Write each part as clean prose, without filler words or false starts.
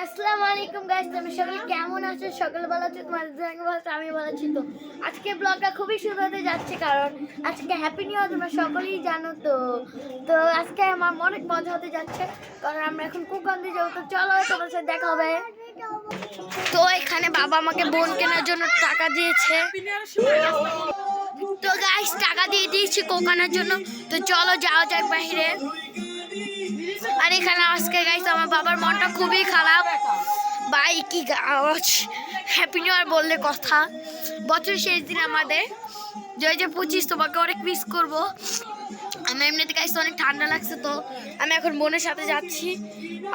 আসসালামু আলাইকুম গাইস, তুমি সকলে কেমন আছো? সকলে ভালো আছো? তোমাদের সঙ্গে ভালো আছো, আমি ভালো আছি। তো আজকে ব্লগটা খুবই সুন্দর হতে যাচ্ছে, কারণ আজকে হ্যাপি নিউ ইয়ার, তোমরা সকলেই জানো। তো তো আজকে আমার অনেক মজা হতে যাচ্ছে, কারণ আমরা এখন কুকন্দি যাবো। তো চলো, তোমার সাথে দেখা হবে। তো এখানে বাবা আমাকে বোন কেনার জন্য টাকা দিয়েছে। তো গাইস, টাকা দিয়ে দিয়েছি কোকানোর জন্য। তো চলো যাওয়া যাক বাহিরে। আর এখানে আজকে গাইস আমার বাবার মনটা খুবই খারাপ। ভাই কি আওয়াজ! হ্যাপি নিউ ইয়ার বললে কথা। বছর শেষ দিন আমাদের 2025, তোমাকে অনেক মিস করবো। আমি এমনিতে গাইস অনেক ঠান্ডা লাগছে, তো আমি এখন বোনের সাথে যাচ্ছি।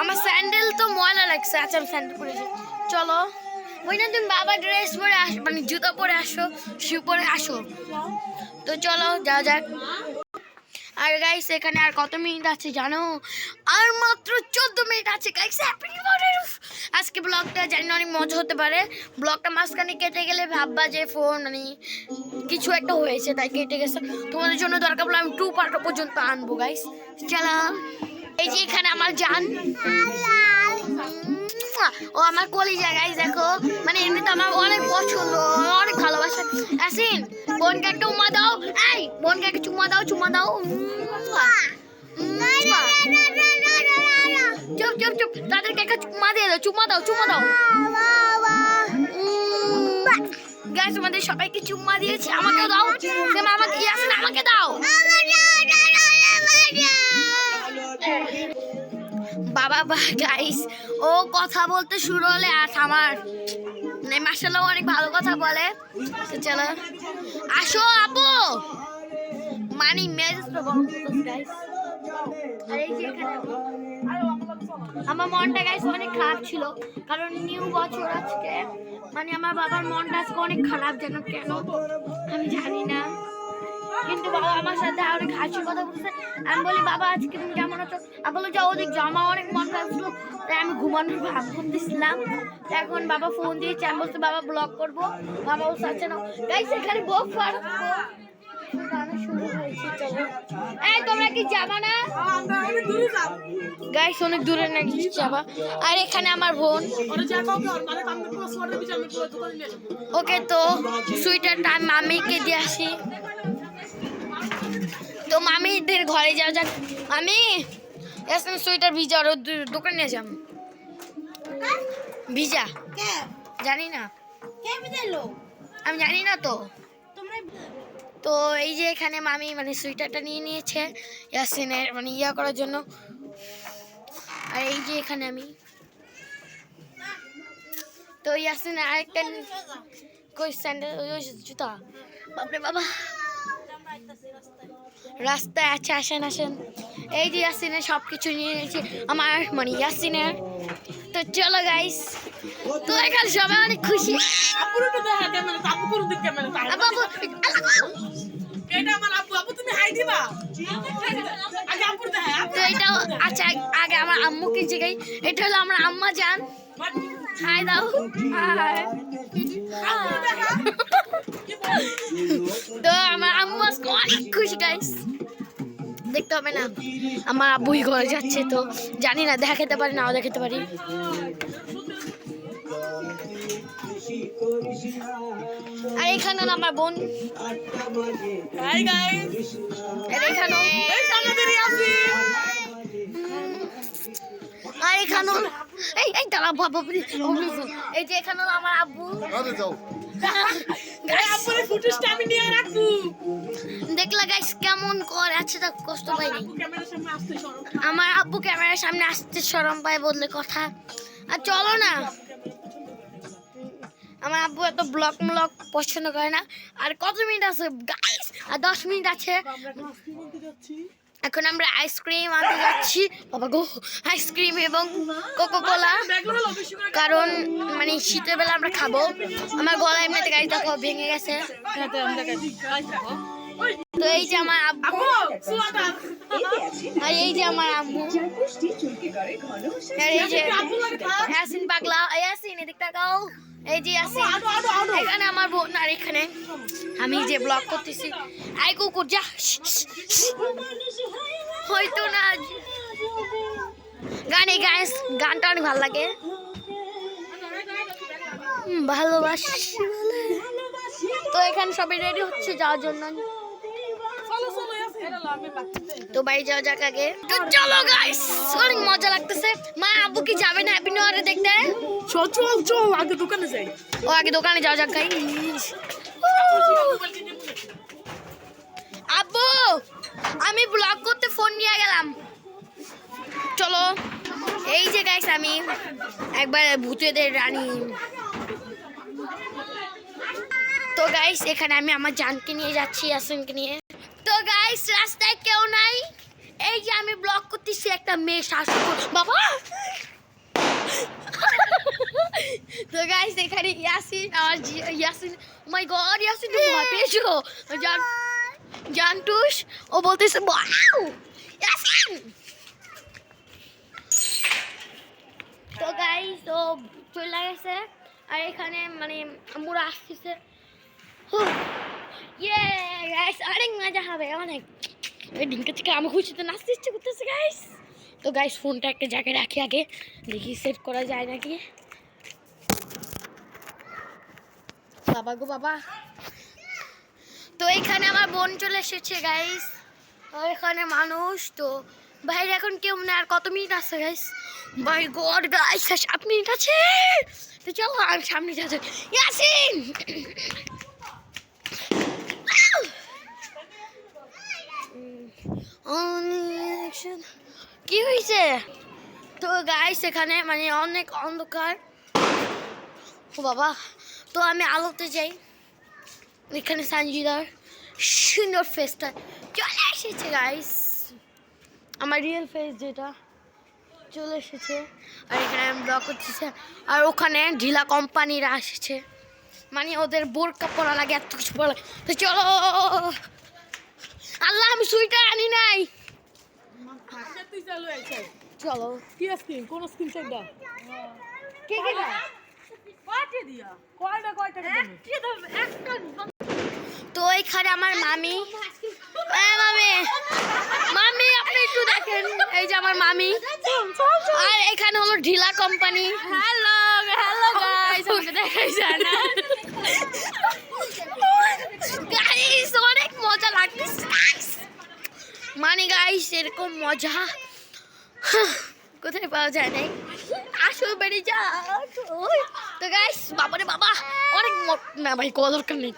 আমার স্যান্ডেল তো ময়লা লাগছে। আচ্ছা, আমি স্যান্ডেল পরেছি। চলো ওই না, তুমি বাবা ড্রেস পরে আসো, মানে জুতো পরে আসো, শু পরে আসো। তো চলো যাওয়া যাক। আর গাইস এখানে আর কত মিনিট আছে জানো? আর মাত্র 14 মিনিট আছে গাইস। Happy new year! আজকে ব্লগটা জানি না অনেক মজা হতে পারে। ব্লগটা মাঝখানে কেটে গেলে ভাববা যে ফোন মানে কিছু একটা হয়েছে, তাই কেটে গেছে। তোমাদের জন্য দরকার পড়লে আমি 2 পার্ট পর্যন্ত আনবো গাইস। চলো, এই যে এখানে আমার জান, ও আমার কলিজা গাইস। দেখো, মানে এমনিতে আমার অনেক পছন্দ, অনেক ভালোবাসা। আসিন, বোনকে একটা উমা দাও। এই বোনকে একটা চুমা দাও, চুমা দাও। চুপ চুপ চুপ, তাদেরকে একটা চুমা দিয়ে দাও, চুমা দাও, চুমা দাও। গাইস আমাদের সবাইকে চুমা দিয়েছে, আমাকেও দাও। আমাকে ইয়াসিন, আমাকে দাও। বাবা গাইস, ও কথা বলতে শুরু হলে আর থামার মাশাআল্লাহ, অনেক ভালো কথা বলে। তো চলো আসো আপু, মানি মেজাজ তো বন্ধ গাইস। আর এই যে এখানে আমার মনটা গাইস অনেক খারাপ ছিল, কারণ নিউ বছর আজকে। মানে আমার বাবার মনটা আজকে অনেক খারাপ, যেন কেন আমি জানি না। কিন্তু বাবা আমার সাথে অনেক হাসির কথা বলছে। আমি বলি, বাবা আজকে তুমি কেমন আছো? আমি বলো, যাও ওদিক যাও, আমার অনেক মন খারাপ ছিল, তাই আমি ঘুমানোর ভাব করতেছিলাম। এখন বাবা ফোন দিয়েছে, আমি বলছি বাবা ব্লগ করবো। বাবা বলছে আচ্ছা না। গাইস এখানে বক ফার শুরু হয়েছে। চলো, এই তোমরা কি যাবা না? গাইস অনেক দূরে নাকি যাবা? আর এখানে আমার বোন। ওকে, তো সুইটারটা আমি মামিকে দিয়ে আসি। তো মামিদের ঘরে যাওয়া যাক। মামি এসে সোয়েটার ভিজা, আর দোকানে নিয়ে যাম। ভিজা জানি না, আমি জানি না। তো এই যে এখানে মামি মানে সোয়েটারটা নিয়ে নিয়েছে ইয়াসিনের মানে ইয়া করার জন্য। আর এই যে এখানে আমি, তো ইয়াসিনের আরেকটা কই স্যান্ডেল, ওই জুতা। বাপরে বাবা, রাস্তায় আছে। আসেন আসেন, এই যে ইয়াসিনের সব কিছু নিয়ে নিয়েছি আমার, মানে ইয়াসিনের। তো চলো গাইস, তো এখানে সবাই অনেক খুশি। তো এটা আচ্ছা, আগে আমার আম্মুকে জিগাই। এটা হলো আমার আম্মা জান, হাই দাও। তো আমার আম্মু আজকে অনেক খুশি গাইস। দেখতে হবে না, আমার আব্বুই ঘরে যাচ্ছে, তো জানি না দেখাতে পারি নাও দেখাতে পারি। আর এখানে আমার বোন, আর এখানে এই দাঁড়া বাবা, এই যে এখানে আমার আব্বু। দেখলা গাইস কেমন করে আছে, তা কষ্ট পাই নাই। আমার আব্বু ক্যামেরার সামনে আসতে শরম পায় বললে কথা। আর চলো না, আমার আব্বু এত ব্লগ পছন্দ করে না। আর কত মিনিট আছে গাইস? আর 10 মিনিট আছে। এখন আমরা আইসক্রিম আনতে যাচ্ছি। বাবা গো, আইসক্রিম এবং কোকোকোলা, কারণ মানে শীতের বেলা আমরা খাবো। আমার গলা এমনিতে গাইস দেখো ভেঙে গেছে। তো এই যে আমার আব্বু, আর এই যে আমার আম্মু, আর এই যে ইয়াসিন পাগলা। ইয়াসিন এদিক তাকাও, এই যে ইয়াসিন। এখানে আমার বোন, আর এখানে আমি যে ব্লগ করতেছি। আই কুকুর যা, হয়তো না গানে গাইস, গানটা অনেক ভালো লাগে। ভালোবাসি বলে। তো এখানে সবাই রেডি হচ্ছে যাওয়ার জন্য। তো বাড়ি যাওয়া যাক আগে। তো চলো গাইস, অনেক মজা লাগতেছে। মা আব্বু কি যাবে না হ্যাপি নিউ ইয়ারে দেখতে? চল চল চল, আগে দোকানে যাই। ও আগে দোকানে যাওয়া যাক গাইস। আব্বু আমি ব্লগ করতে ফোন নিয়ে গেলাম, চলো। এই যে গাইস আমি একবার ভূতেদের রানী। তো গাইস এখানে আমি আমার জানকে নিয়ে যাচ্ছি, ইয়াসিনকে নিয়ে। তো গাইস রাস্তায় কেউ নাই, এই যে আমি ব্লগ করতেছি, একটা মেয়ে শাসক বাবা। তো গাইস এখানে ইয়াসিন আর ইয়াসিন, মাই গড ইয়াসিন তুমি ভয় পেয়েছো? জানটুস ও বলতেছে ওয়াও ইয়াসিন। তো গাইস ও চলে গেছে, আর এখানে মানে আমরা আসতেছে। ইয়ে গাইস অনেক মজা হবে, অনেক। ওই ডিঙ্কা থেকে আমার খুশিতে নাচতে ইচ্ছে করতেছে গাইস। তো গাইস ফোনটা একটা জায়গায় রাখি আগে, দেখি সেট করা যায় নাকি। বাবা গো বাবা। তো এখানে আমার বোন চলে এসেছে গাইস, এখানে মানুষ। তো বাইরে এখন কেউ না, আর কত মিনিট আছে গাইস? মাই গড গাইস 7 মিনিট আছে। তো চলো আর সামনে যাওয়া যাক। ইয়াসিন কি হয়েছে? তো গাইস এখানে মানে অনেক অন্ধকার, ও বাবা। তো আমি আলোতে যাই, এখানে সঞ্জিদার সুন্দর ফেসটা চলে এসেছে গাইস, আমার রিয়েল ফেস যেটা চলে এসেছে। আর এখানে আমি ব্লগ করতেছি, আর ওখানে ঢিলা কোম্পানিরা এসেছে, মানে ওদের বোরকা পরা লাগে, এত কিছু পরা লাগে। তো চলো। আল্লাহ আমি সুইটার আনি নাই, চলো। কি স্কিন, কোন স্কিন চাই দা? কে কে দা? কয়টা দিয়া? কয়টা দাও? একটা। তো এখানে আমার মামি, মামি মামি আপনি একটু দেখেন, এই যে আমার মামি। আর এখানে হলো ঢিলা কোম্পানি। হ্যালো হ্যালো গাইস, ওকে দেখাই যায় না গাইস, অনেক মজা লাগতেছে মানে গাইস, এরকম মজা কোথায় পাওয়া যায় নাই, আসল বেড়ে যা। তো গাইস বাবারে বাবা অনেক না ভাই, কোয়া দরকার নেই।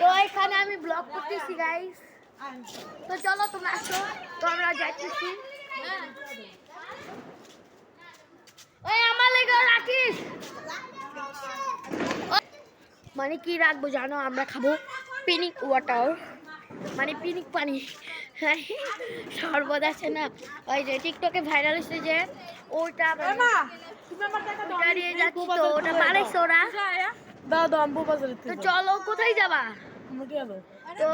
তো এখানে আমি ব্লগ করতেছি গাইস, তো চলো তোমরা আসো। তো আমরা যাইতেছি, ওই আমার লেগে রাখিস। মানে কি রাখবো জানো? আমরা খাবো পিনিক ওয়াটার, মানে পিনিক পানি। শরবত আছে না, ওই যে টিকটকে ভাইরাল হচ্ছে যে ওটা দাঁড়িয়ে যাচ্ছি, তো ওটা বানাইছে ওরা। দাও দাও, আমি বাজারে তো চলো কোথায় যাবা? তো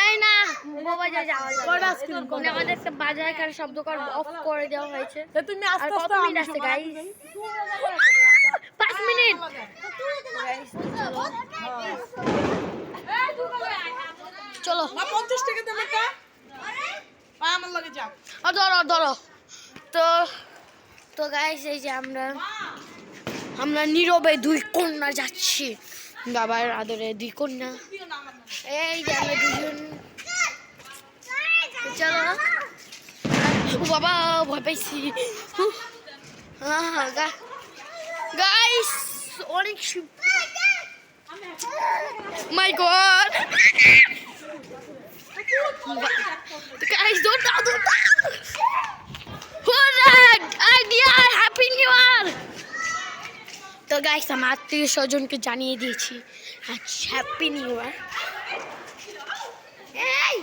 এই না বাজার যাওয়া যাবে, আমাদের একটা বাজার এখানে সব দোকান অফ করে দেওয়া হয়েছে। তুমি আর আস্তে কত মিনিট আছে গাইস? 5 মিনিট। চলো 50 টাকা দেবে কা? আমার লগে যাও। ধরো ধরো। তো তো গাইস এই যে আমরা নীরবে 2 কন্যা যাচ্ছি, বাবার আদরে 2 কন্যা। এই যে আমরা 2জন। চলো। ও বাবা ভয় পাইছি গাইস, অনেক মাই গড গাইস, don't দাও। Idea happy new year. তো গাইস আমার আত্মীয় স্বজনকে জানিয়ে দিয়েছি হ্যাপি নিউ ইয়ার। এই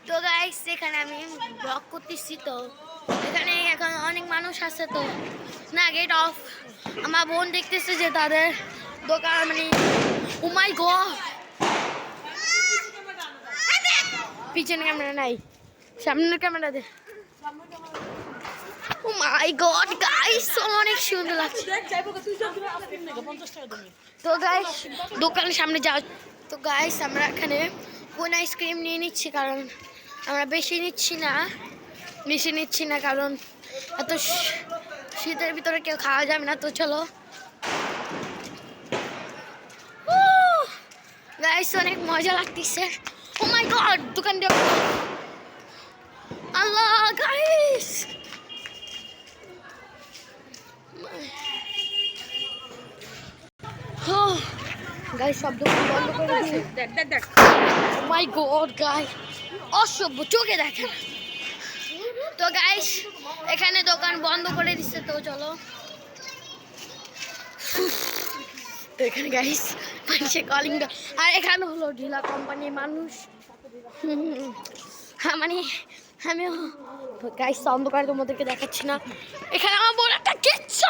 তো গাইস এখানে আমি ব্লগ করতেছি, তো এখানে এখন অনেক মানুষ আছে। তো না গেট অফ, আমার বোন দেখতেছে যে তাদের দোকান মানে ও মাই গড, পিছনে ক্যামেরা নাই, সামনের ক্যামেরা দে। ও মাই গড গাইস, অনেক সুন্দর লাগছে। তো গাইস দোকানের সামনে যাও। তো গাইস আমরা এখানে কোন আইসক্রিম নিয়ে নিচ্ছি, কারণ আমরা বেশি নিচ্ছি না কারণ এত শীতের ভিতরে কেউ খাওয়া যাবে না। তো চলো গাইস, অনেক মজা লাগতেছে। ও মাই গড, দোকান দিয়ে আল্লাহ গাইস, গাইস সব দোকান বন্ধ করে দিন। দেখ দেখ দেখ ও মাই গড গাইস, অসভ্য, চোখে দেখে না। তো গাইস এখানে দোকান বন্ধ করে দিচ্ছে। তো চলো, তো এখানে গাইস মানুষে কলিং, আর এখানে হলো ঢিলা কোম্পানির মানুষ। হ্যাঁ মানে আমিও গাইস অন্ধকারে তোমাদেরকে দেখাচ্ছি না। এখানে আমার বড় একটা কেচ্ছা